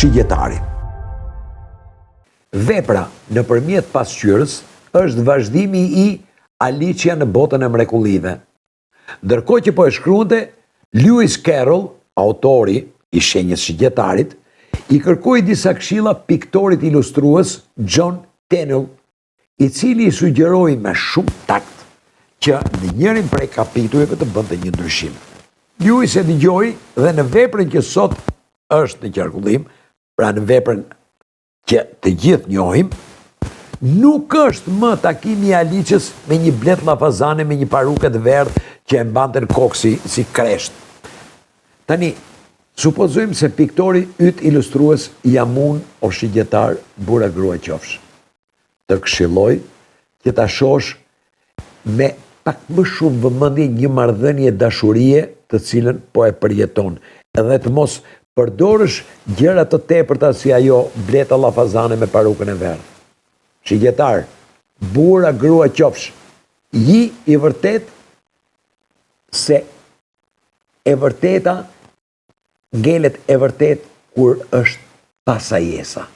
shigjetari. Vepra nëpërmjet pasqyrës është vazhdimi i Alicia në botën e mrekullive. Ndërkohë që po e shkruante, Lewis Carroll, autori i shenjës shigjetarit, i kërkoi disa këshilla piktorit ilustrues John Tenniel, i cili i sugjeroi me shumë takt që në njërin prej kapitujve të bënte një ndryshim. Lewis e dëgjoi dhe në veprën që sot është në qarkullim, pra në veprën që të gjithë njohim, nuk është më takimi i Alices me një blet llafazane me një paruke të verdhë që e mbante në kokë si kresht. Tani, supozojmë se piktori yt ilustrues jamun o shigjetar burra grua qofsh. Të këshilloj që ta shohësh me pak më shumë vëmendje një marrëdhënie dashurie të cilën po e përjeton, edhe të mos përdorësh gjëra të tepërta si ajo bleta llafazane me parukën e verdhë. Shigjetar, burra grua qofsh, ji i vërtet se e vërteta ngelet e vërtet kur është pasajesa.